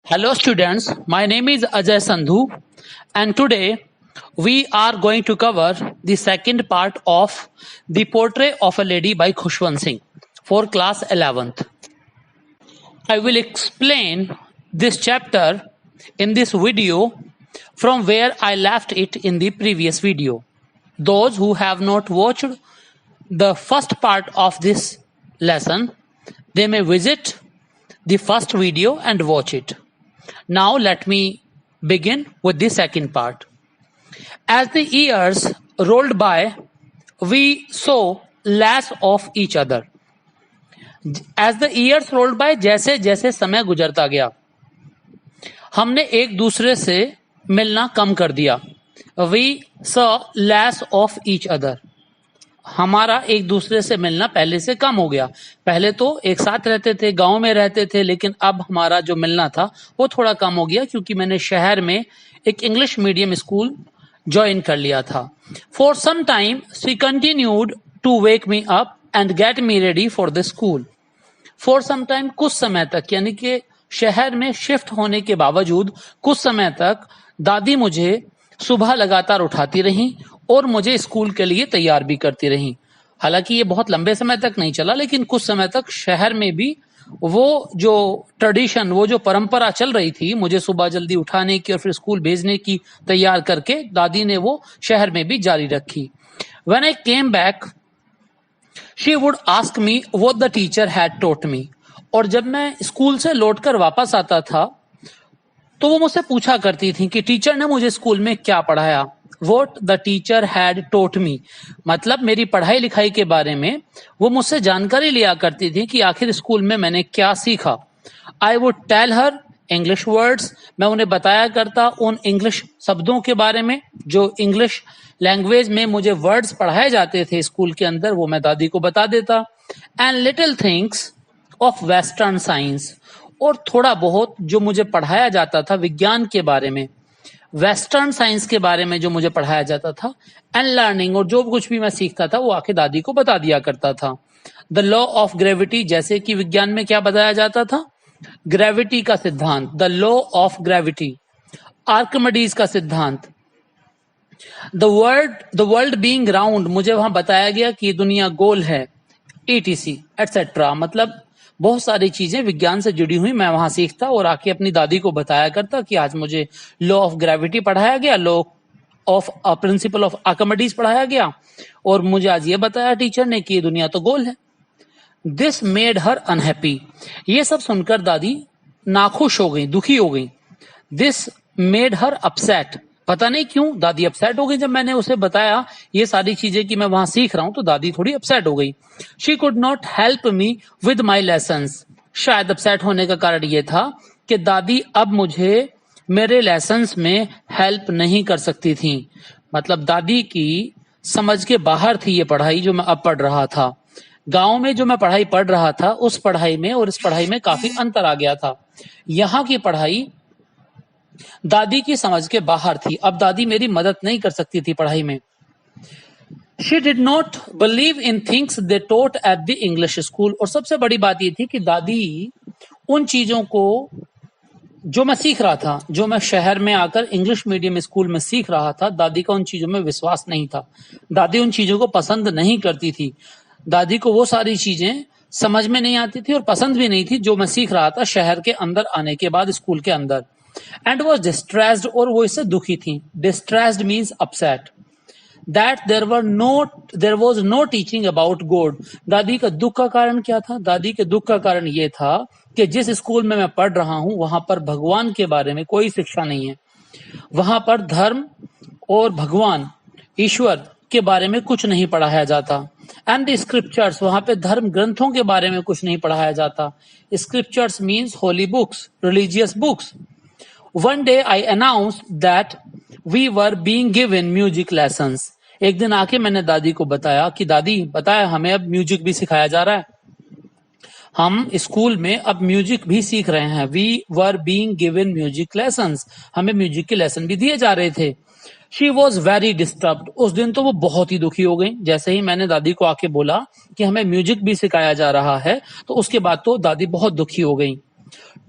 Hello students, my name is Ajay Sandhu and today we are going to cover the second part of The Portrait of a Lady by Khushwant Singh for class 11th. I will explain this chapter in this video from where I left it in the previous video. Those who have not watched the first part of this lesson, they may visit the first video and watch it. Now let me begin with the second part. As the years rolled by, we saw less of each other. As the years rolled by, जैसे जैसे समय गुजरता गया, हमने एक दूसरे से मिलना कम कर दिया. We saw less of each other. हमारा एक दूसरे से मिलना पहले से कम हो गया. पहले तो एक साथ रहते थे, गांव में रहते थे, लेकिन अब हमारा जो मिलना था वो थोड़ा कम हो गया क्योंकि मैंने शहर में एक इंग्लिश मीडियम स्कूल ज्वाइन कर लिया था. For some time she continued to wake me up and get me ready for the school. For some time, कुछ समय तक, यानी कि शहर में शिफ्ट होने के बावजूद कुछ समय तक दादी मुझे सुबह लगातार उठाती रही और मुझे स्कूल के लिए तैयार भी करती रही. हालांकि ये बहुत लंबे समय तक नहीं चला, लेकिन कुछ समय तक शहर में भी वो जो ट्रेडिशन, वो जो परंपरा चल रही थी मुझे सुबह जल्दी उठाने की और फिर स्कूल भेजने की, तैयार करके दादी ने वो शहर में भी जारी रखी. When I came back she would ask me what the teacher had taught me. और जब मैं स्कूल से लौटकर वापस आता था तो वो मुझसे पूछा करती थी कि टीचर ने मुझे स्कूल में क्या पढ़ाया. What the teacher had taught me, मतलब मेरी पढ़ाई लिखाई के बारे में वो मुझसे जानकारी लिया करती थी कि आखिर स्कूल में मैंने क्या सीखा. I would tell her English words, मैं उन्हें बताया करता उन इंग्लिश शब्दों के बारे में जो इंग्लिश लैंग्वेज में मुझे वर्ड्स पढ़ाए जाते थे स्कूल के अंदर, वो मैं दादी को बता देता. And little things of western science, और थोड़ा बहुत जो मुझे पढ़ाया जाता था विज्ञान के बारे में, वेस्टर्न साइंस के बारे में जो मुझे पढ़ाया जाता था, एंड लर्निंग, और जो कुछ भी मैं सीखता था वो आके दादी को बता दिया करता था. द लॉ ऑफ ग्रेविटी, जैसे कि विज्ञान में क्या बताया जाता था, ग्रेविटी का सिद्धांत, the law of gravity, Archimedes का सिद्धांत. द वर्ल्ड बीइंग राउंड, मुझे वहां बताया गया कि दुनिया गोल है, ईटीसी एटसेट्रा. मतलब बहुत सारी चीजें विज्ञान से जुड़ी हुई मैं वहां सीखता और आके अपनी दादी को बताया करता कि आज मुझे लॉ ऑफ ग्रेविटी पढ़ाया गया, law of principle of Archimedes पढ़ाया गया, और मुझे आज ये बताया टीचर ने कि ये दुनिया तो गोल है. दिस मेड हर अनहैप्पी, ये सब सुनकर दादी नाखुश हो गई, दुखी हो गई. दिस मेड हर अपसेट, पता नहीं क्यों दादी अपसेट हो गई जब मैंने उसे बताया ये सारी चीजें कि मैं वहां सीख रहा हूं, तो दादी थोड़ी अपसेट हो गई. She could not help me with my lessons, शायद अपसेट होने का कारण ये था कि दादी अब मुझे मेरे लेसन्स में हेल्प नहीं कर सकती थी. मतलब दादी की समझ के बाहर थी ये पढ़ाई जो मैं अब पढ़ रहा था. गांव में जो मैं पढ़ाई पढ़ रहा था उस पढ़ाई में और इस पढ़ाई में काफी अंतर आ गया था. यहाँ की पढ़ाई दादी की समझ के बाहर थी. अब दादी मेरी मदद नहीं कर सकती थी पढ़ाई में. She did not believe in things they taught at the English school, और सबसे बड़ी बात ये थी कि दादी उन चीजों को जो मैं सीख रहा था, जो मैं शहर में आकर इंग्लिश मीडियम स्कूल में सीख रहा था, दादी का उन चीजों में विश्वास नहीं था. दादी उन चीजों को पसंद नहीं करती थी. दादी को वो सारी चीजें समझ में नहीं आती थी और पसंद भी नहीं थी जो मैं सीख रहा था शहर के अंदर आने के बाद, स्कूल के अंदर. एंड वॉज डिस्ट्रेस्ड, और वो इससे दुखी थी. Distressed means upset. That there was no teaching about God. दादी का दुख का कारण क्या था? दादी के दुख का कारण ये था कि जिस स्कूल में मैं पढ़ रहा हूं वहां पर भगवान के बारे में कोई शिक्षा नहीं है. वहां पर धर्म और भगवान ईश्वर के बारे में कुछ नहीं पढ़ाया जाता. एंड द स्क्रिप्चर्स, वहां पे धर्म ग्रंथों के बारे में कुछ नहीं पढ़ाया जाता. Scriptures means holy books, religious books. One day I announced that we were being given music lessons. एक दिन आके मैंने दादी को बताया कि दादी बताया हमें अब म्यूजिक भी सिखाया जा रहा है, हम स्कूल में अब म्यूजिक भी सीख रहे हैं. We were being given music lessons, हमें म्यूजिक के लेसन भी दिए जा रहे थे. She was very disturbed, उस दिन तो वो बहुत ही दुखी हो गई. जैसे ही मैंने दादी को आके बोला कि हमें म्यूजिक भी सिखाया जा रहा है तो उसके बाद तो दादी बहुत दुखी हो गई.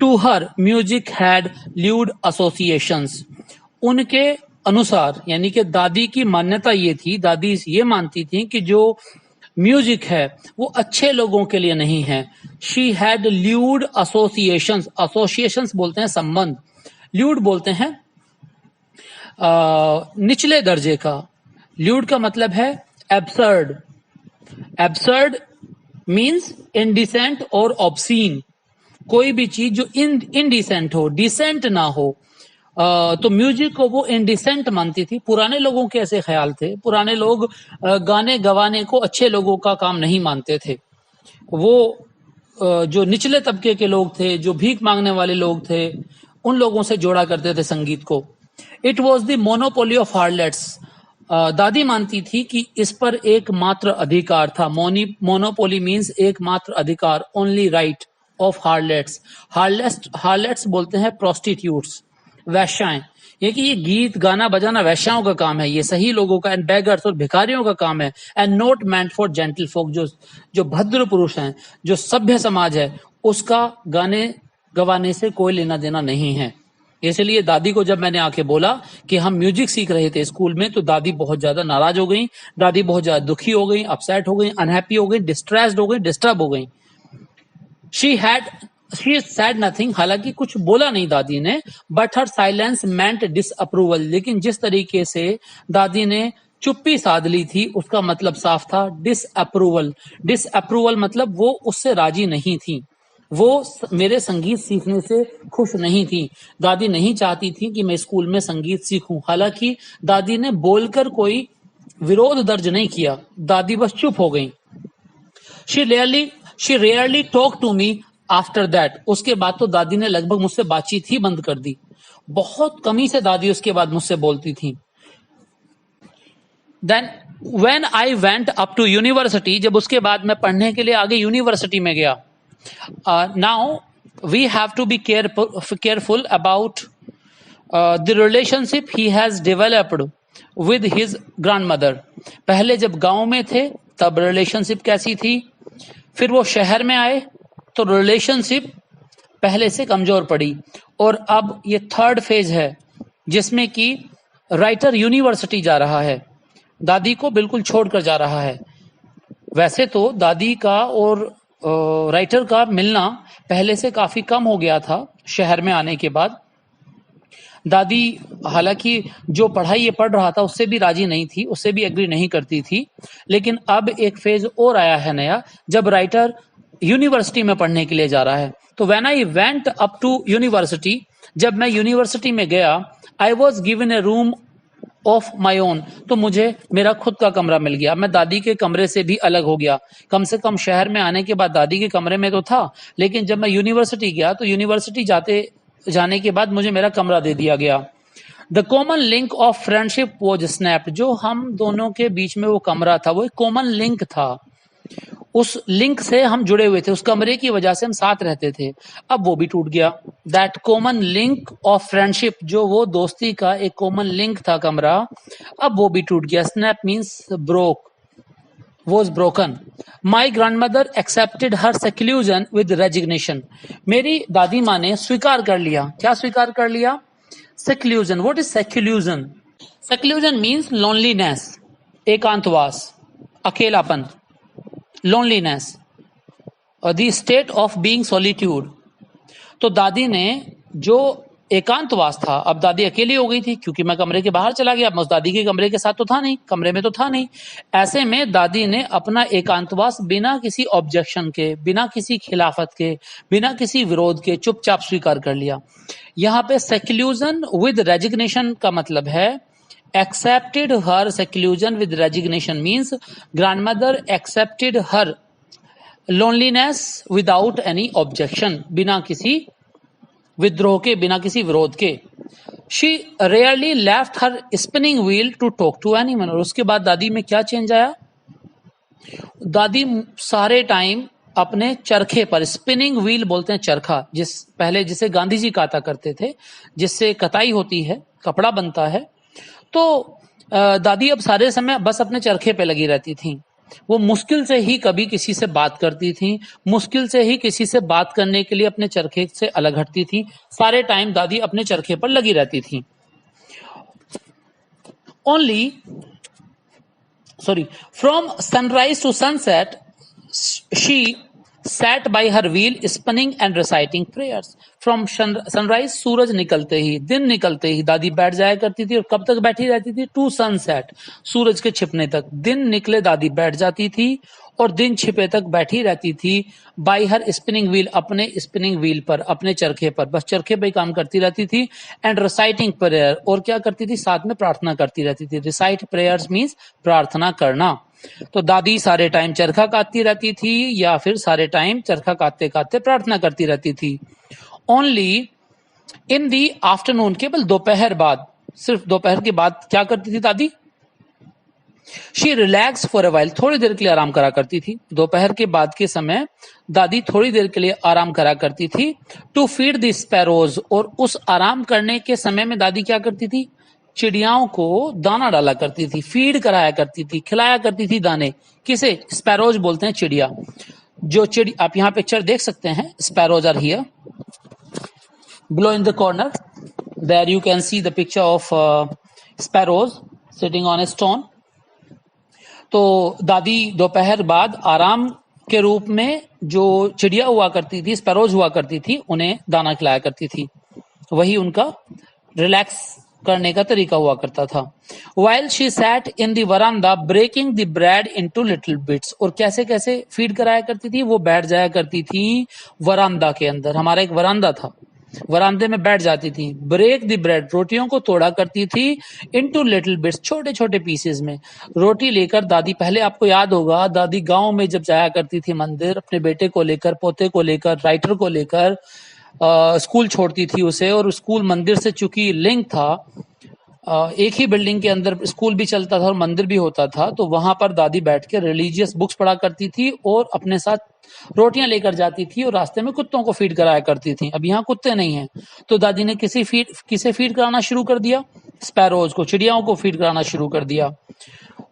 To her music had lewd associations. उनके अनुसार यानी कि दादी की मान्यता ये थी, दादी ये मानती थी कि जो म्यूजिक है वो अच्छे लोगों के लिए नहीं है। She had lewd associations, associations बोलते हैं संबंध, ल्यूड बोलते हैं निचले दर्जे का। ल्यूड का मतलब है एब्सर्ड। एब्सर्ड मीन्स इनडिसेंट और ऑब्सीन, कोई भी चीज जो इनडिसेंट हो, डिसेंट ना हो। तो म्यूजिक को वो इनडिसेंट मानती थी। पुराने लोगों के ऐसे ख्याल थे। पुराने लोग गाने गवाने को अच्छे लोगों का काम नहीं मानते थे। वो जो निचले तबके के लोग थे, जो भीख मांगने वाले लोग थे, उन लोगों से जोड़ा करते थे संगीत को। It was the monopoly of harlots. दादी मानती थी कि इस पर एकमात्र अधिकार था। मोनोपोली मीन्स एकमात्र अधिकार, ओनली राइट ऑफ हार्लेट्स। हार्लेट्स बोलते हैं प्रोस्टिट्यूट्स, वैश्याएं। ये कि ये गीत गाना बजाना वैश्याओं का काम है, ये सही लोगों का, एंड बेगर्स और भिखारियों का काम है। And not meant for gentle folk, जो भद्र पुरुष हैं, जो सभ्य समाज है, उसका गाने गवाने से कोई लेना देना नहीं है। इसलिए दादी को जब मैंने आके बोला कि हम म्यूजिक सीख रहे थे स्कूल में, तो दादी बहुत ज्यादा नाराज हो गई, दादी बहुत ज्यादा दुखी हो गई, अपसेट हो गई, अनहैप्पी हो गई, डिस्ट्रेस्ड हो गई, डिस्टर्ब हो गई। शी said nothing, हालांकि कुछ बोला नहीं दादी ने, but her silence meant disapproval. लेकिन जिस तरीके से दादी ने चुप्पी साध ली थी, उसका मतलब साफ था डिसअप्रूवल। डिसअप्रूवल मतलब वो उससे राजी नहीं थी, वो मेरे संगीत सीखने से खुश नहीं थी। दादी नहीं चाहती थी कि मैं स्कूल में संगीत सीखूं। हालांकि दादी ने बोलकर कोई विरोध दर्ज नहीं किया, दादी बस चुप हो गई। She rarely talk to me after that. उसके बाद तो दादी ने लगभग मुझसे बातचीत ही बंद कर दी। बहुत कमी से दादी उसके बाद मुझसे बोलती थी। Then when I went up to university, जब उसके बाद मैं पढ़ने के लिए आगे यूनिवर्सिटी में गया, now we have to be careful about the relationship he has developed with his grandmother. पहले जब गांव में थे तब रिलेशनशिप कैसी थी, फिर वो शहर में आए तो रिलेशनशिप पहले से कमजोर पड़ी, और अब ये थर्ड फेज है जिसमें कि राइटर यूनिवर्सिटी जा रहा है, दादी को बिल्कुल छोड़कर जा रहा है। वैसे तो दादी का और राइटर का मिलना पहले से काफी कम हो गया था शहर में आने के बाद। दादी हालांकि जो पढ़ाई ये पढ़ रहा था उससे भी राजी नहीं थी, उससे भी एग्री नहीं करती थी। लेकिन अब एक फेज और आया है नया, जब राइटर यूनिवर्सिटी में पढ़ने के लिए जा रहा है। तो when I went up to university, जब मैं यूनिवर्सिटी में गया, I was given a room of my own, तो मुझे मेरा खुद का कमरा मिल गया। मैं दादी के कमरे से भी अलग हो गया। कम से कम शहर में आने के बाद दादी के कमरे में तो था, लेकिन जब मैं यूनिवर्सिटी गया तो यूनिवर्सिटी जाने के बाद मुझे मेरा कमरा दे दिया गया। The common link of friendship was snapped. जो हम दोनों के बीच में वो कमरा था, वो एक कॉमन लिंक था। उस लिंक से हम जुड़े हुए थे, उस कमरे की वजह से हम साथ रहते थे। अब वो भी टूट गया। That common link of friendship, जो वो दोस्ती का एक कॉमन लिंक था कमरा, अब वो भी टूट गया। Snap means broke, was broken. My grandmother accepted her seclusion with resignation. मेरी दादी माँ ने स्वीकार कर लिया। क्या स्वीकार कर लिया? Seclusion. What is seclusion? Seclusion means loneliness, एकांतवास, अकेलापन, loneliness, और the state of being solitude. तो दादी ने जो एकांतवास था, अब दादी अकेली हो गई थी क्योंकि मैं कमरे के बाहर चला गया, मैं उस दादी के कमरे के साथ तो था नहीं, कमरे में तो था नहीं। ऐसे में दादी ने अपना एकांतवास बिना किसी ऑब्जेक्शन के, बिना किसी खिलाफत के, बिना किसी विरोध के चुपचाप स्वीकार कर लिया। यहाँ पे सेक्लूजन विद रेजिग्नेशन का मतलब है accepted her seclusion with resignation means grandmother accepted her loneliness without any objection, बिना किसी विद्रोह के, बिना किसी विरोध के। She rarely left her spinning wheel to talk to anyone. और उसके बाद दादी में क्या चेंज आया? दादी सारे टाइम अपने चरखे पर, स्पिनिंग व्हील बोलते हैं चरखा, जिसे गांधी जी काता करते थे, जिससे कताई होती है, कपड़ा बनता है। तो दादी अब सारे समय बस अपने चरखे पे लगी रहती थी। वो मुश्किल से ही कभी किसी से बात करती थी, मुश्किल से ही किसी से बात करने के लिए अपने चरखे से अलग हटती थी। सारे टाइम दादी अपने चरखे पर लगी रहती थी। From sunrise to sunset, she sat by her wheel spinning and reciting prayers. From sunrise, सूरज निकलते ही, दिन निकलते ही दादी बैठ जाया करती थी। और कब तक बैठी रहती थी? टू सनसेट, सूरज के छिपने तक। दिन निकले दादी बैठ जाती थी और दिन छिपे तक बैठी रहती थी। बाई हर स्पिनिंग व्हील, अपने स्पिनिंग व्हील पर, अपने चरखे पर, बस चरखे पे ही काम करती रहती थी। एंड रिसाइटिंग प्रेयर, और क्या करती थी? साथ में प्रार्थना करती रहती थी। रिसाइट प्रेयर्स मीन्स प्रार्थना करना। तो दादी सारे टाइम चरखा काटती रहती थी या फिर सारे टाइम चरखा काटते काटते प्रार्थना करती रहती थी। ओनली इन दी आफ्टरनून, केवल दोपहर बाद, सिर्फ दोपहर के बाद क्या करती थी दादी? She relax for a while, थोड़ी देर के लिए आराम करा करती थी। दोपहर के बाद के समय दादी थोड़ी देर के लिए आराम करा करती थी। टू फीड द स्पैरोज, और उस आराम करने के समय में दादी क्या करती थी? चिड़ियाओं को दाना डाला करती थी, फीड कराया करती थी, खिलाया करती थी दाने। किसे? स्पैरोज बोलते हैं चिड़िया। जो चिड़िया, आप यहाँ पिक्चर देख सकते हैं, sparrows are here below in the corner. There you can see the picture of sparrows sitting on a stone. तो दादी दोपहर बाद आराम के रूप में जो चिड़िया हुआ करती थी, स्पैरोज हुआ करती थी, उन्हें दाना खिलाया करती थी। वही उनका रिलैक्स करने का तरीका हुआ करता था। While she sat in the veranda breaking the bread into little bits, और कैसे कैसे फीड कराया करती थी? वो बैठ जाया करती थी वरांदा के अंदर। हमारा एक वरांदा था, वरांदे में बैठ जाती थी। ब्रेक द ब्रेड, रोटियों को तोड़ा करती थी। इनटू लिटिल बिट्स, छोटे छोटे पीसेस में। रोटी लेकर दादी, पहले आपको याद होगा दादी गांव में जब जाया करती थी मंदिर, अपने बेटे को लेकर, पोते को लेकर, राइटर को लेकर स्कूल छोड़ती थी उसे। और स्कूल मंदिर से चूंकि लिंक था, एक ही बिल्डिंग के अंदर स्कूल भी चलता था और मंदिर भी होता था, तो वहां पर दादी बैठ के रिलीजियस बुक्स पढ़ा करती थी और अपने साथ रोटियां लेकर जाती थी और रास्ते में कुत्तों को फीड कराया करती थी। अब यहाँ कुत्ते नहीं हैं, तो दादी ने किसे फीड कराना शुरू कर दिया? स्पैरोज को, चिड़ियाओं को फीड कराना शुरू कर दिया।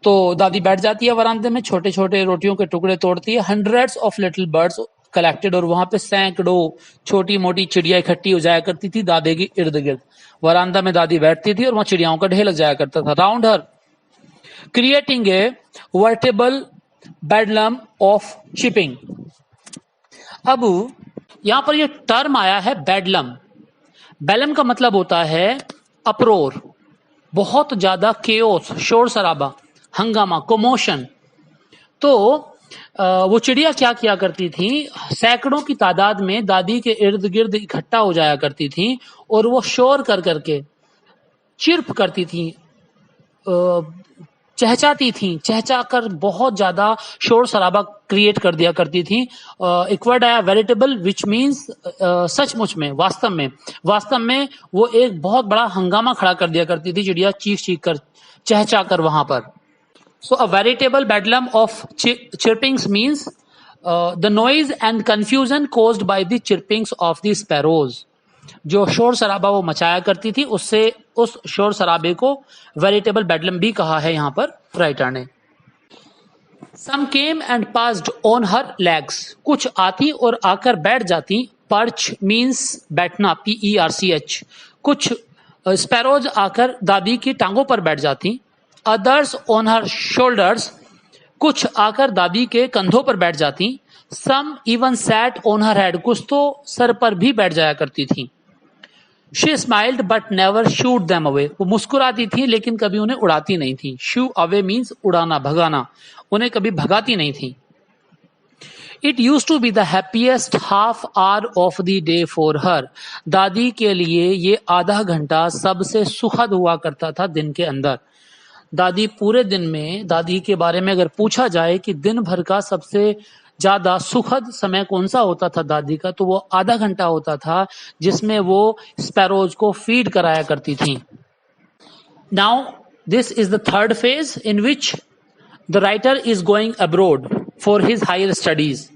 तो दादी बैठ जाती है वरांदे में, छोटे छोटे रोटियों के टुकड़े तोड़ती है। Hundreds of little birds collected, और वहां पे सैकड़ों छोटी मोटी चिड़िया इकट्ठी हो जाया करती थी दादी के इर्द गिर्द। वरांदा में दादी बैठती थी और वहां चिड़ियाओं का ढेर लग जाया करता था round her, creating a veritable bedlam of chirping. अब यहां पर ये टर्म आया है बेडलम। बेलम का मतलब होता है अप्रोर, बहुत ज्यादा केओस, शोर शराबा, हंगामा, कोमोशन। तो वो चिड़िया क्या किया करती थी? सैकड़ों की तादाद में दादी के इर्द गिर्द इकट्ठा हो जाया करती थी और वो शोर कर करके चिर्प करती थी, चहचाती थी, चहचा कर बहुत ज्यादा शोर शराबा क्रिएट कर दिया करती थी। एक वर्ड आया वेरिटेबल, विच मीन्स सचमुच में, वास्तव में वो एक बहुत बड़ा हंगामा खड़ा कर दिया करती थी चिड़िया, चीख चीख कर, चहचा कर वहां पर। So a veritable bedlam of chirpings means the noise and confusion caused by the chirpings of the sparrows. जो शोर शराबा वो मचाया करती थी, उससे उस शोर शराबे को वेरिटेबल बेडलम भी कहा है यहाँ पर राइटर ने। Some came and passed on her legs. कुछ आती और आकर बैठ जाती। Perch means बैठना, PERCH। कुछ स्पैरोज आकर दादी की टांगों पर बैठ जाती। Others on her shoulders, कुछ आकर दादी के कंधों पर बैठ जाती। Some even sat on her head, कुछ तो सर पर भी बैठ जाया करती थी। She smiled but never shooed them away, वो मुस्कुराती थी लेकिन कभी उन्हें उड़ाती नहीं थी। Shoo away means उड़ाना, भगाना, उन्हें कभी भगाती नहीं थी। It used to be the happiest half hour of the day for her. दादी के लिए ये आधा घंटा सबसे सुखद हुआ करता था दिन के अंदर। दादी पूरे दिन में, दादी के बारे में अगर पूछा जाए कि दिन भर का सबसे ज्यादा सुखद समय कौन सा होता था दादी का, तो वो आधा घंटा होता था जिसमें वो स्पैरोज को फीड कराया करती थी। Now this is the third phase in which the writer is going abroad for his higher studies.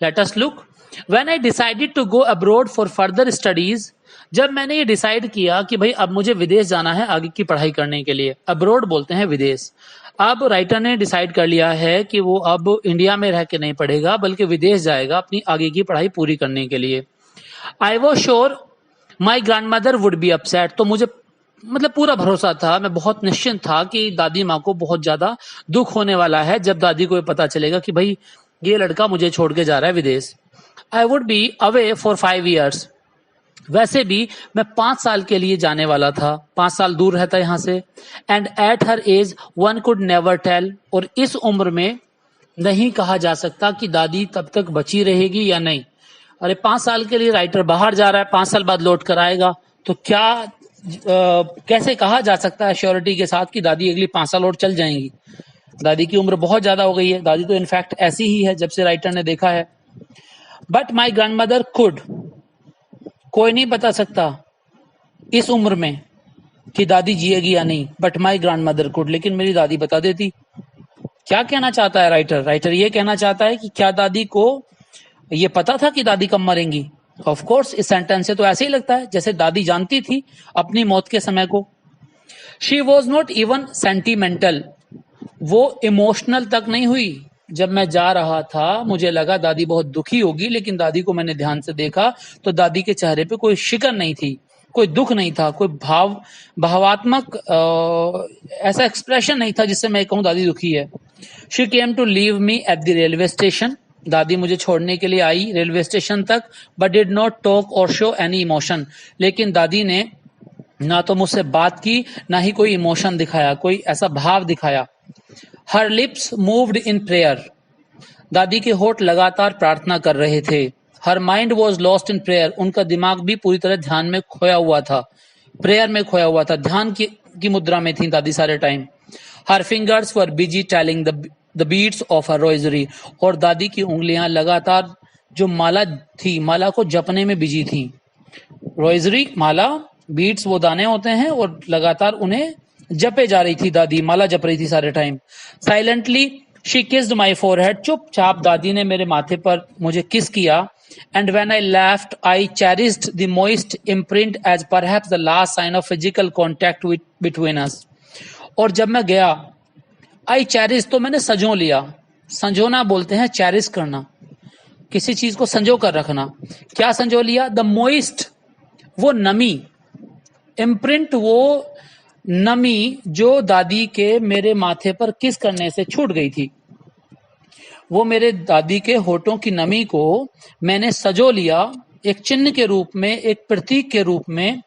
Let us look. When I decided to go abroad for further studies, जब मैंने ये decide किया कि भाई अब मुझे विदेश जाना है आगे की पढ़ाई करने के लिए, अब्रोड बोलते हैं विदेश। अब राइटर ने डिसाइड कर लिया है कि वो अब इंडिया में रह के नहीं पढ़ेगा बल्कि विदेश जाएगा अपनी आगे की पढ़ाई पूरी करने के लिए। I was sure my grand mother would be upset. तो मुझे मतलब पूरा भरोसा था, मैं बहुत निश्चिंत था कि दादी माँ को बहुत ज्यादा दुख होने वाला है जब दादी को ये पता चलेगा कि भाई ये लड़का मुझे छोड़ के जा रहा है विदेश। I would be away for 5 years। वैसे भी मैं 5 साल के लिए जाने वाला था, 5 साल दूर रहता यहाँ से। And at her age one could never tell. और इस उम्र में नहीं कहा जा सकता कि दादी तब तक बची रहेगी या नहीं। अरे 5 साल के लिए राइटर बाहर जा रहा है, 5 साल बाद लौट कर आएगा, तो क्या कैसे कहा जा सकता है श्योरिटी के साथ कि दादी अगली 5 साल और चल जाएंगी। दादी की उम्र बहुत ज्यादा हो गई है, दादी तो इनफैक्ट ऐसी ही है जब से राइटर ने देखा है। But my grand mother could. कोई नहीं बता सकता इस उम्र में कि दादी जिएगी या नहीं, but my grand mother could. लेकिन मेरी दादी बता देती। क्या कहना चाहता है राइटर? राइटर ये कहना चाहता है कि क्या दादी को ये पता था कि दादी कब मरेंगी? ऑफ कोर्स इस सेंटेंस से तो ऐसे ही लगता है जैसे दादी जानती थी अपनी मौत के समय को। She was not even sentimental. वो इमोशनल तक नहीं हुई। जब मैं जा रहा था मुझे लगा दादी बहुत दुखी होगी, लेकिन दादी को मैंने ध्यान से देखा तो दादी के चेहरे पे कोई शिकन नहीं थी, कोई दुख नहीं था, कोई भावात्मक ऐसा एक्सप्रेशन नहीं था जिससे मैं कहूं दादी दुखी है। She came to leave me at the railway station. दादी मुझे छोड़ने के लिए आई रेलवे स्टेशन तक, but did not talk or show any emotion. लेकिन दादी ने ना तो मुझसे बात की ना ही कोई इमोशन दिखाया, कोई ऐसा भाव दिखाया। हर लिप्स मूव्ड इन प्रेयर। दादी के होठ लगातार प्रार्थना कर रहे थे। Her mind was lost in prayer. उनका दिमाग भी पूरी तरह ध्यान में खोया हुआ था, प्रेयर में खोया हुआ था, ध्यान की मुद्रा में थी दादी सारे time. Her fingers were busy telling the beads of her rosary. और दादी की उंगलियां लगातार जो माला थी, माला को जपने में बिजी थी। रोजरी माला, बीट्स वो दाने होते हैं, और लगातार उन्हें जपे जा रही थी दादी, माला जप रही थी सारे time. Silently she kissed my forehead. चुपचाप दादी ने मेरे माथे पर मुझे किस किया। And when I left I cherished the moist imprint as perhaps the last sign of physical contact between us. और जब मैं गया, आई चेरिश तो मैंने सजो लिया। संजोना बोलते हैं चेरिश करना, किसी चीज को संजो कर रखना। क्या संजो लिया? द मोइस्ट, वो नमी, इम्प्रिंट वो नमी जो दादी के मेरे माथे पर किस करने से छूट गई थी। वो मेरे दादी के होठों की नमी को मैंने सजो लिया एक चिन्ह के रूप में, एक प्रतीक के रूप में,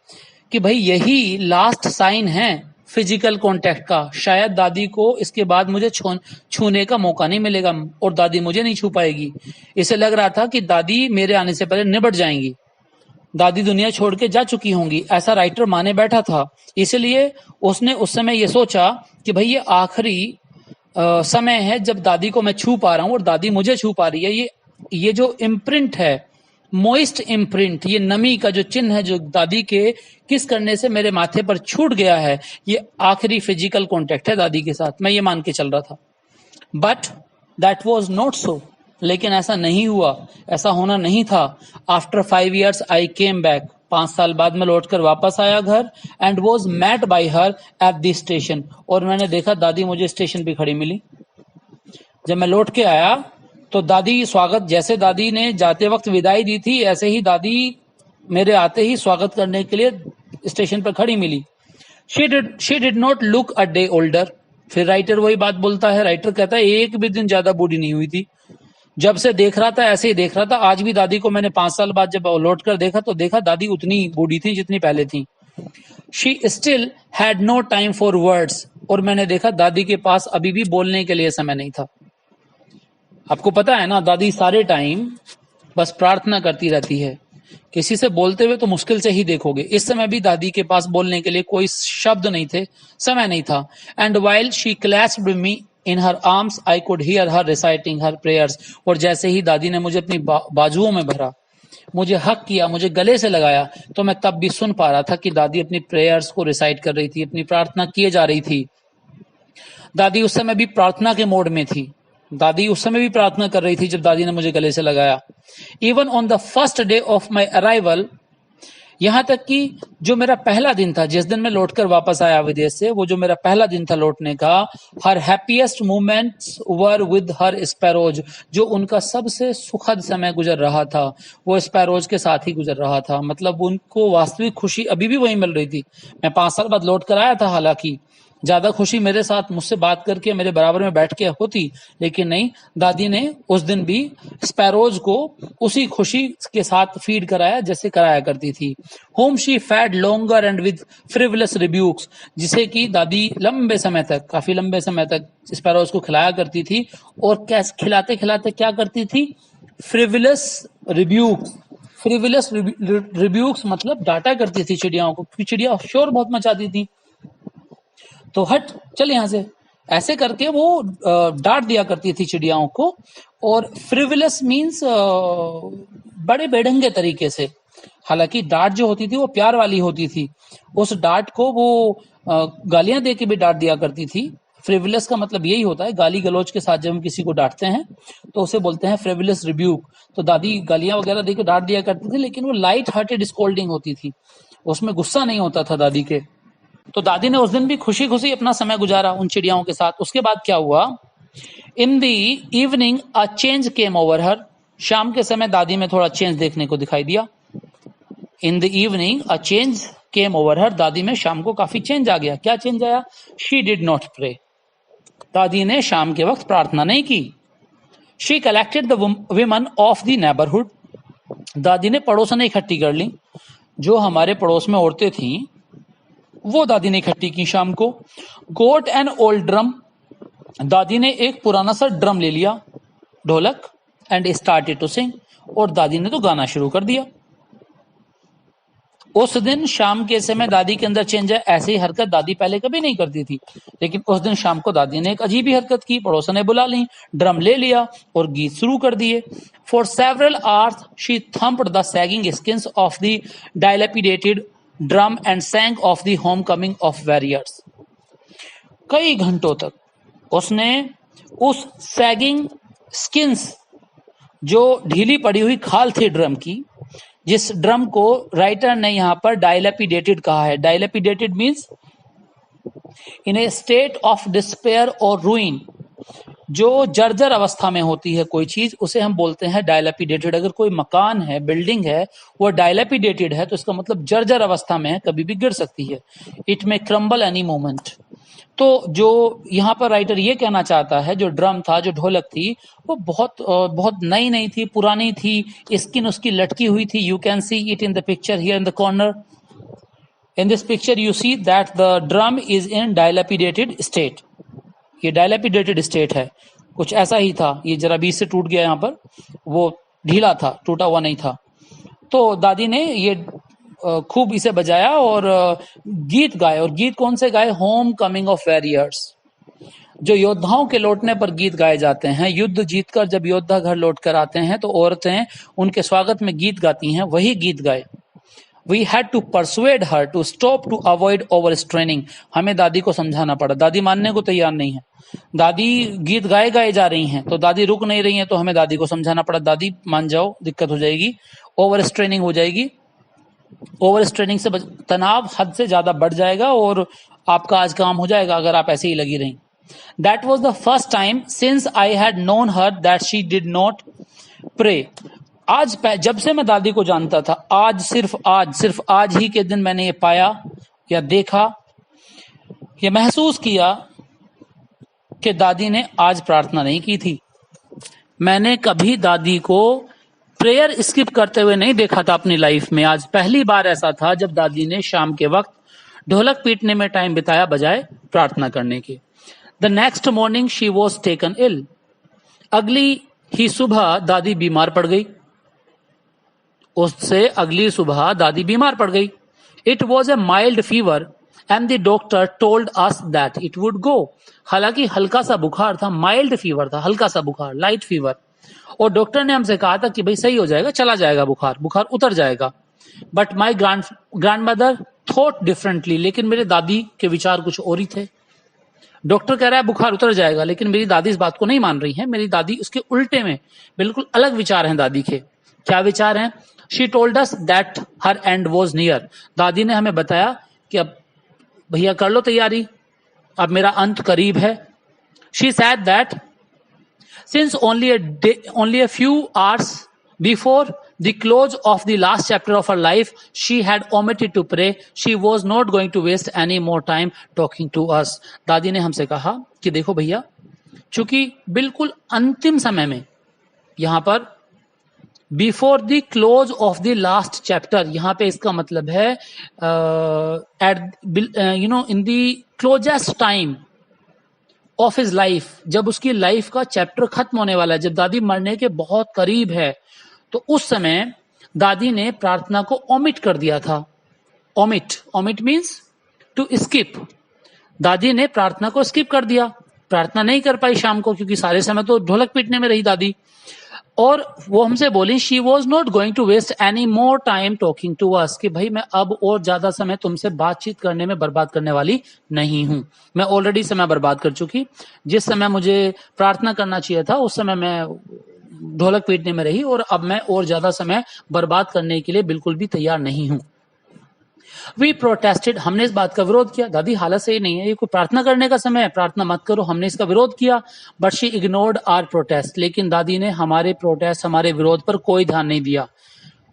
कि भाई यही लास्ट साइन है फिजिकल कांटेक्ट का। शायद दादी को इसके बाद मुझे छूने का मौका नहीं मिलेगा और दादी मुझे नहीं छू पाएगी। इसे लग रहा था कि दादी मेरे आने से पहले निबट जाएंगी, दादी दुनिया छोड़ के जा चुकी होंगी, ऐसा राइटर माने बैठा था। इसलिए उसने उस समय ये सोचा कि भाई ये आखिरी समय है जब दादी को मैं छू पा रहा हूं और दादी मुझे छू पा रही है। ये जो इम्प्रिंट है, मोइस्ट इम्प्रिंट, ये नमी का जो चिन्ह है जो दादी के किस करने से मेरे माथे पर छूट गया है, ये आखिरी फिजिकल कॉन्टेक्ट है दादी के साथ। मैं ये मान के चल रहा था। But that was not so. लेकिन ऐसा नहीं हुआ, ऐसा होना नहीं था। After 5 years I came back. 5 साल बाद मैं लौटकर वापस आया घर। And was met by her at the station. और मैंने देखा दादी मुझे स्टेशन पे खड़ी मिली। जब मैं लौट के आया तो दादी स्वागत, जैसे दादी ने जाते वक्त विदाई दी थी, ऐसे ही दादी मेरे आते ही स्वागत करने के लिए स्टेशन पर खड़ी मिली। She did not look a day older. फिर राइटर वही बात बोलता है। राइटर कहता है एक भी दिन ज्यादा बूढ़ी नहीं हुई थी। जब से देख रहा था ऐसे ही देख रहा था। आज भी दादी को मैंने 5 साल बाद जब लौट कर देखा तो देखा दादी उतनी बूढ़ी थी जितनी पहले थी। She still had no time for words. और मैंने देखा दादी के पास अभी भी बोलने के लिए समय नहीं था। आपको पता है ना, दादी सारे टाइम बस प्रार्थना करती रहती है। किसी से बोलते हुए तो मुश्किल से ही देखोगे। इस समय भी दादी के पास बोलने के लिए कोई शब्द नहीं थे, समय नहीं था। And while she clasped me in her arms I could hear her reciting her prayers. और जैसे ही दादी ने मुझे अपनी बाजुओं में भरा, मुझे हक किया, मुझे गले से लगाया, तो मैं तब भी सुन पा रहा था कि दादी अपनी प्रेयर्स को रिसाइट कर रही थी, अपनी प्रार्थना किए जा रही थी। दादी उस समय भी प्रार्थना के मोड में थी। दादी उस समय भी प्रार्थना कर रही थी जब दादी ने मुझे गले से लगाया। Even on the first day of my arrival यहाँ तक कि जो मेरा पहला दिन था, जिस दिन मैं लौटकर वापस आया विदेश से, वो जो मेरा पहला दिन था लौटने का, her happiest moments were with her sparrows, जो उनका सबसे सुखद समय गुजर रहा था वो स्पैरोज के साथ ही गुजर रहा था। मतलब उनको वास्तविक खुशी अभी भी वहीं मिल रही थी। मैं 5 साल बाद लौट कर आया था, हालांकि ज्यादा खुशी मेरे साथ मुझसे बात करके मेरे बराबर में बैठ के होती, लेकिन नहीं, दादी ने उस दिन भी स्पैरोज को उसी खुशी के साथ फीड कराया जैसे कराया करती थी। Home she fed longer and with frivolous rebukes, जिसे कि दादी लंबे समय तक, काफी लंबे समय तक स्पैरोज को खिलाया करती थी। और कैसे खिलाते खिलाते क्या करती थी? फ्रिवलेस रिब्यूक्स। फ्रिवलेस रिब्यूक्स मतलब डांटा करती थी चिड़ियाओं को, क्योंकि चिड़िया शोर बहुत मचाती थी, तो हट चल यहां से, ऐसे करके वो डांट दिया करती थी चिड़ियाओं को। और फ्रिवलेस मीन्स बड़े बेढंगे तरीके से। हालांकि डांट जो होती थी वो प्यार वाली होती थी, उस डांट को वो गालियां दे के भी डांट दिया करती थी। फ्रिवलेस का मतलब यही होता है, गाली गलौज के साथ जब हम किसी को डांटते हैं तो उसे बोलते हैं फ्रिवलेस रिब्यूक। तो दादी गालियां वगैरह दे के डांट दिया करती थी, लेकिन वो लाइट हार्टेड स्कोल्डिंग होती थी, उसमें गुस्सा नहीं होता था दादी के। तो दादी ने उस दिन भी खुशी खुशी अपना समय गुजारा उन चिड़ियाओं के साथ। उसके बाद क्या हुआ? In the evening a change came over her, शाम के समय दादी में थोड़ा चेंज देखने को दिखाई दिया। इन the evening a change came over हर, दादी में शाम को काफी चेंज आ गया। क्या चेंज आया? शी डिड नॉट प्रे, दादी ने शाम के वक्त प्रार्थना नहीं की। She collected the women of the neighbourhood, दादी ने पड़ोसन इकट्ठी कर ली, जो हमारे पड़ोस में औरतें थीं वो दादी ने इकट्ठी की शाम को। गोट एन ओल्ड ड्रम, दादी ने एक पुराना सा ड्रम ले लिया, ढोलक, एंड स्टार्टेड टू सिंग, और दादी ने तो गाना शुरू कर दिया। उस दिन शाम के समय दादी के अंदर चेंज है। ऐसी हरकत दादी पहले कभी नहीं करती थी, लेकिन उस दिन शाम को दादी ने एक अजीब ही हरकत की। पड़ोसन ने बुला ली, ड्रम ले लिया और गीत शुरू कर दिए। For several hours she thumped the sagging skins of the dilapidated drum and sang of the home coming of warriors, कई घंटों तक उसने उस सैगिंग स्किन्स, जो ढीली पड़ी हुई खाल थी ड्रम की, जिस ड्रम को राइटर ने यहां पर डायलेपिडेटेड कहा है। Dilapidated means in a state of despair और रूइन, जो जर्जर अवस्था में होती है कोई चीज, उसे हम बोलते हैं डायलेपिडेटेड। अगर कोई मकान है, बिल्डिंग है, वो डायलेपिडेटेड है तो इसका मतलब जर्जर अवस्था में है, कभी भी गिर सकती है। इट में क्रम्बल एनी मोमेंट। तो जो यहाँ पर राइटर ये कहना चाहता है, जो ड्रम था, जो ढोलक थी, वो बहुत नई नहीं थी, पुरानी थी, स्किन उसकी लटकी हुई थी। You can see it in the picture here in the corner. In this picture you see that the drum is in dilapidated state. ये डायलेपिडेटेड स्टेट है, कुछ ऐसा ही था। ये जरा बीच से टूट गया, यहाँ पर वो ढीला था, टूटा हुआ नहीं था। तो दादी ने ये खूब इसे बजाया और गीत गाए। और गीत कौन से गाए? होम कमिंग ऑफ वॉरियर्स, जो योद्धाओं के लौटने पर गीत गाए जाते हैं। युद्ध जीतकर जब योद्धा घर लौट कर आते हैं तो औरतें उनके स्वागत में गीत गाती हैं, वही गीत गाए। We had to persuade her to stop to avoid overstraining. हमें दादी को समझाना पड़ा, दादी मानने को तैयार नहीं है। दादी गीत गाए जा रही हैं तो दादी रुक नहीं रही हैं, तो हमें दादी को समझाना पड़ा, दादी मान जाओ, दिक्कत हो जाएगी, ओवर स्ट्रेनिंग हो जाएगी। ओवर स्ट्रेनिंग से तनाव हद से ज्यादा बढ़ जाएगा और आपका आज काम हो जाएगा अगर आप ऐसे ही लगी रही। That was the first time since I had known her that she did not pray. आज जब से मैं दादी को जानता था, सिर्फ आज ही के दिन मैंने ये पाया या देखा, ये महसूस किया कि दादी ने आज प्रार्थना नहीं की थी। मैंने कभी दादी को प्रेयर स्किप करते हुए नहीं देखा था अपनी लाइफ में। आज पहली बार ऐसा था जब दादी ने शाम के वक्त ढोलक पीटने में टाइम बिताया बजाय प्रार्थना करने के। The next morning she was taken ill, अगली ही सुबह दादी बीमार पड़ गई। उससे अगली सुबह दादी बीमार पड़ गई। It was a mild fever and the doctor told us that it would go. हालांकि हल्का सा बुखार था, माइल्ड फीवर था, हल्का सा बुखार, लाइट फीवर। और डॉक्टर ने हमसे कहा था कि भाई सही हो जाएगा, चला जाएगा बुखार उतर जाएगा। But my grandmother thought differently, लेकिन मेरे दादी के विचार कुछ और ही थे। डॉक्टर कह रहा है बुखार उतर जाएगा, लेकिन मेरी दादी इस बात को नहीं मान रही है। मेरी दादी उसके उल्टे में, बिल्कुल अलग विचार हैं दादी के। क्या विचार हैं? She told us that her and was near, दादी ने हमें बताया कि अब भैया कर लो तैयारी, अब मेरा अंत करीब है. She said that since only a few hours before the close of the last chapter of her life, she had omitted to pray. She was not going to waste any more time talking to us. दादी ने हमसे कहा कि देखो भैया, चूंकि बिल्कुल अंतिम समय में, यहां पर before the close of the last chapter, यहां पे इसका मतलब है in the closest time of his life, जब उसकी लाइफ का चैप्टर खत्म होने वाला है, जब दादी मरने के बहुत करीब है, तो उस समय दादी ने प्रार्थना को ओमिट कर दिया था. Omit means to skip. दादी ने प्रार्थना को स्किप कर दिया, प्रार्थना नहीं कर पाई शाम को, क्योंकि सारे समय तो ढोलक पीटने में रही दादी. और वो हमसे बोली she was not going to waste any more time talking to us, कि भाई मैं अब और ज्यादा समय तुमसे बातचीत करने में बर्बाद करने वाली नहीं हूं. मैं ऑलरेडी समय बर्बाद कर चुकी. जिस समय मुझे प्रार्थना करना चाहिए था उस समय मैं ढोलक पीटने में रही, और अब मैं और ज्यादा समय बर्बाद करने के लिए बिल्कुल भी तैयार नहीं हूं. वी प्रोटेस्टेड, हमने इस बात का विरोध किया. दादी हालत सही नहीं है, ये कोई प्रार्थना करने का समय है, प्रार्थना मत करो. हमने इसका विरोध किया. But she ignored our protest, लेकिन दादी ने हमारे प्रोटेस्ट, हमारे विरोध पर कोई ध्यान नहीं दिया,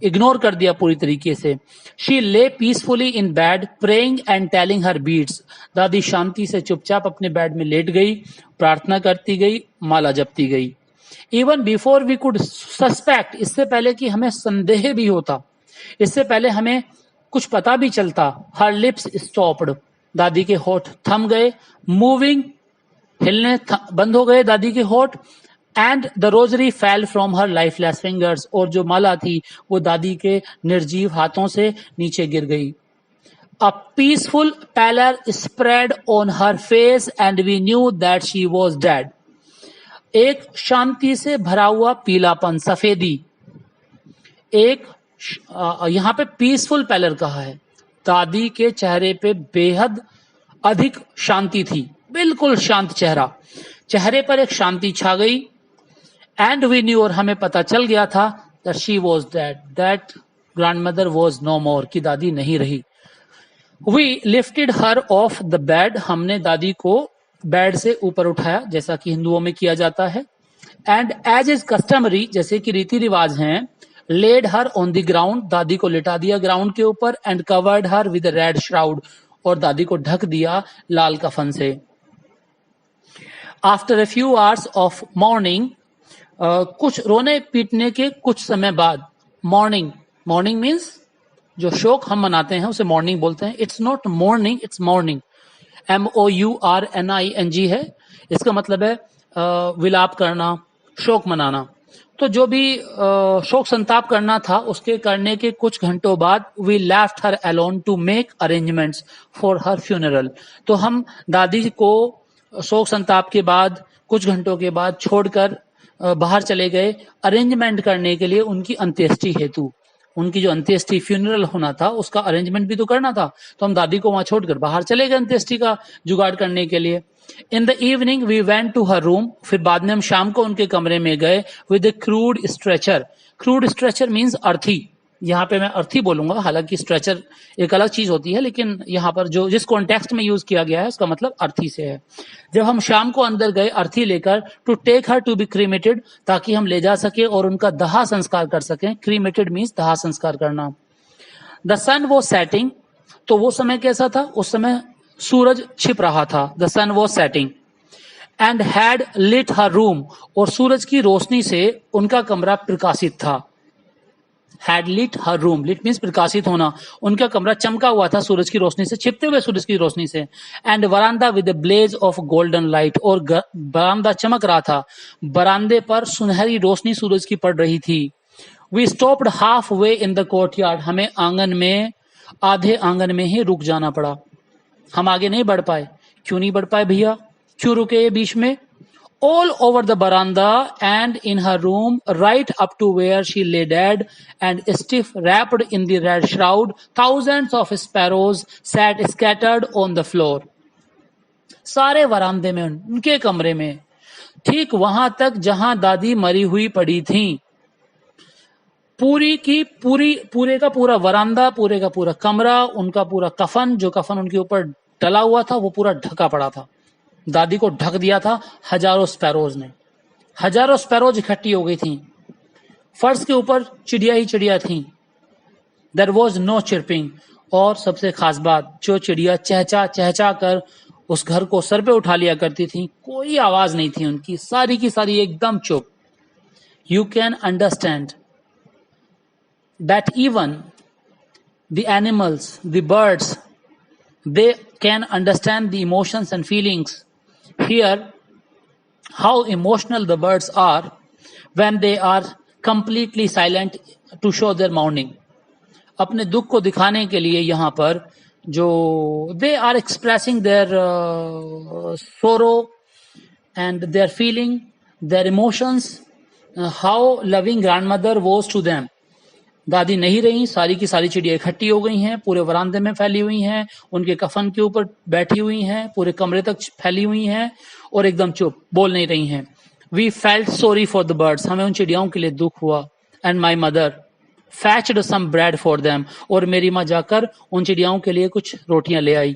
इग्नोर कर दिया पूरी तरीके से. She lay peacefully in bed praying and telling her beads, दादी शांति से चुपचाप अपने बेड में लेट गई, प्रार्थना करती गई, माला जपती गई. Even before we could suspect, इससे पहले कि हमें संदेह भी होता, इससे पहले हमें कुछ पता भी चलता. हर लिप्स स्टॉप्ड, दादी के होठ थम गए. मूविंग, हिलने बंद हो गए दादी के होठ. And the rosary fell from her lifeless fingers, और जो माला थी वो दादी के निर्जीव हाथों से नीचे गिर गई. A peaceful pallor spread on her face and we knew that she was dead. एक शांति से भरा हुआ पीलापन, सफेदी, एक यहां पे पीसफुल पैलर कहा है. दादी के चेहरे पे बेहद अधिक शांति थी, बिल्कुल शांत चेहरा, चेहरे पर एक शांति छा गई. एंड वी न्यू, और हमें पता चल गया था that she was dead, that grandmother was no more, कि दादी नहीं रही. We lifted her off the bed, हमने दादी को बेड से ऊपर उठाया, जैसा कि हिंदुओं में किया जाता है. एंड एज इज कस्टमरी, जैसे कि रीति रिवाज हैं, laid her on the ground, दादी को लिटा दिया ग्राउंड के ऊपर. And covered her with red shroud, और दादी को ढक दिया लाल कफन से. After a few hours of mourning, कुछ रोने पीटने के कुछ समय बाद, मॉर्निंग, मॉर्निंग मीन्स जो शोक हम मनाते हैं उसे मॉर्निंग बोलते हैं. It's not morning, it's morning. MOURNING है. इसका मतलब है विलाप करना, शोक मनाना. तो जो भी शोक संताप करना था उसके करने के कुछ घंटों बाद we left her alone to make arrangements for her funeral. तो हम दादी को शोक संताप के बाद कुछ घंटों के बाद छोड़कर बाहर चले गए अरेंजमेंट करने के लिए, उनकी अंत्येष्टि हेतु. उनकी जो अंत्येष्टि फ्यूनरल होना था उसका अरेंजमेंट भी तो करना था, तो हम दादी को वहां छोड़कर बाहर चले गए अंत्येष्टि का जुगाड़ करने के लिए. In the evening we went to her room, फिर बाद में हम शाम को उनके कमरे में गए with A crude stretcher. Crude stretcher means अर्थी, यहाँ पे मैं अर्थी बोलूंगा, हालांकि स्ट्रेचर एक अलग चीज होती है, लेकिन यहाँ पर जो जिस कॉन्टेक्स्ट में यूज किया गया है उसका मतलब अर्थी से है. जब हम शाम को अंदर गए अर्थी लेकर, to take her to be cremated, ताकि हम ले जा सके और उनका दहा संस्कार कर सकें. क्रीमेटेड मीन्स दहा संस्कार करना. द सन वॉज सेटिंग, तो वो समय कैसा था, उस समय सूरज छिप रहा था. The sun was setting and had lit her room, और सूरज की रोशनी से उनका कमरा प्रकाशित था. Had lit her room, lit means प्रकाशित होना. उनका कमरा चमका हुआ था सूरज की रोशनी से, छिपते हुए सूरज की रोशनी से. एंड बरामदा with the blaze of golden light, और बरामदा चमक रहा था, बरामदे पर सुनहरी रोशनी सूरज की पड़ रही थी. We stopped half way in the courtyard, हमें आंगन में, आधे आंगन में ही रुक जाना पड़ा. हम आगे नहीं बढ़ पाए. क्यों नहीं बढ़ पाए भैया, क्यों रुके ये बीच में? All over the veranda and in her room, right up to where she lay dead and stiff wrapped in the red shroud, thousands of sparrows sat scattered on the floor. सारे वरामदे में, उनके कमरे में, ठीक वहां तक जहां दादी मरी हुई पड़ी थी, पूरी की पूरी, पूरे का पूरा वरांदा, पूरे का पूरा कमरा, उनका पूरा कफन, जो कफन उनके ऊपर डला हुआ था वो पूरा ढका पड़ा था। दादी को ढक दिया था हजारों स्पैरोज ने। हजारों स्पैरोज इकट्ठी हो गई थी। फर्श के ऊपर चिड़िया ही चिड़िया थी। देयर वॉज नो चिरपिंग, और सबसे खास बात, जो चिड़िया चहचा चहचा कर उस घर को सर पे उठा लिया करती थी, कोई आवाज नहीं थी उनकी, सारी की सारी एकदम चुप। You can understand that even the animals, the birds, they can understand the emotions and feelings. Here, how emotional the birds are when they are completely silent to show their mourning. अपने दुख को दिखाने के लिए यहाँ पर जो they are expressing their sorrow and their feeling, their emotions, how loving grandmother was to them. दादी नहीं रही, सारी की सारी चिड़िया इकट्ठी हो गई हैं, पूरे वरांदे में फैली हुई हैं, उनके कफन के ऊपर बैठी हुई हैं, पूरे कमरे तक फैली हुई हैं और एकदम चुप, बोल नहीं रही हैं। We felt sorry for the birds, हमें उन चिड़ियाओं के लिए दुख हुआ। And my mother fetched some bread for them, और मेरी माँ जाकर उन चिड़ियाओं के लिए कुछ रोटियां ले आई।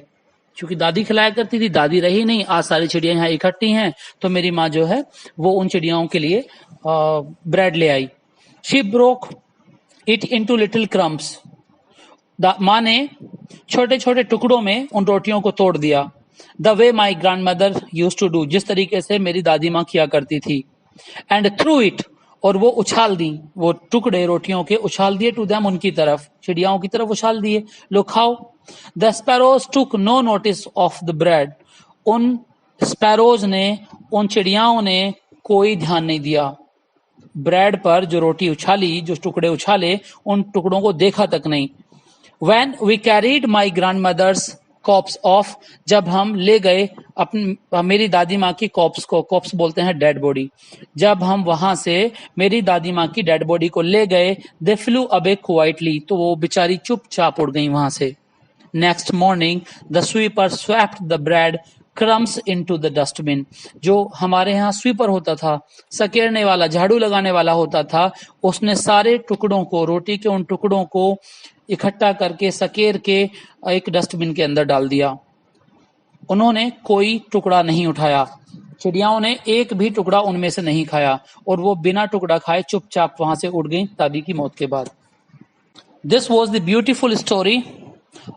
क्योंकि दादी खिलाया करती थी, दादी रही नहीं, आज सारी चिड़िया यहाँ इकट्ठी हैं, तो मेरी माँ जो है वो उन चिड़ियाओं के लिए ब्रेड ले आई। She broke it into little crumbs, माँ ने छोटे छोटे टुकड़ों में उन रोटियों को तोड़ दिया। The way my grandmother use to do, जिस तरीके से मेरी दादी माँ किया करती थी। एंड थ्रू इट, और वो उछाल दी, वो टुकड़े रोटियों के उछाल दिए टू देम, उनकी तरफ, चिड़ियाओं की तरफ उछाल दिए, लो खाओ। The sparrows took no notice of the bread, उन स्पैरोज ने, उन चिड़ियाओं ने कोई ध्यान नहीं दिया ब्रेड पर, जो रोटी उछाली, जो टुकड़े उछाले, उन टुकड़ों को देखा तक नहीं। When we carried my grandmother's corpse off, जब हम ले गए मेरी दादी माँ की कॉप्स को, कॉप्स बोलते हैं डेड बॉडी, जब हम वहां से मेरी दादी माँ की डेड बॉडी को ले गए, they flew away quietly, तो वो बेचारी चुपचाप उड़ गई वहां से। Next morning, the sweeper swept the bread crumbs into the dustbin, जो हमारे यहाँ स्वीपर होता था, सकेरने वाला, झाड़ू लगाने वाला होता था, उसने सारे टुकड़ों को, रोटी के उन टुकड़ों को इकट्ठा करके सकेर के एक डस्टबिन के अंदर डाल दिया। उन्होंने कोई टुकड़ा नहीं उठाया, चिड़ियाओं ने एक भी टुकड़ा उनमें से नहीं खाया, और वो बिना टुकड़ा खाए चुपचाप वहां से उड़ गई दादी की मौत के बाद। This was the beautiful story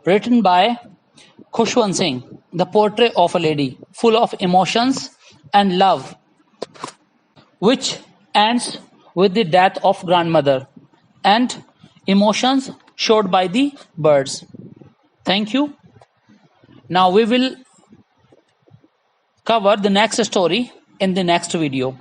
written by Khushwant Singh, the portrait of a lady full of emotions and love, which ends with the death of grandmother and emotions showed by the birds. Thank you. Now we will cover the next story in the next video.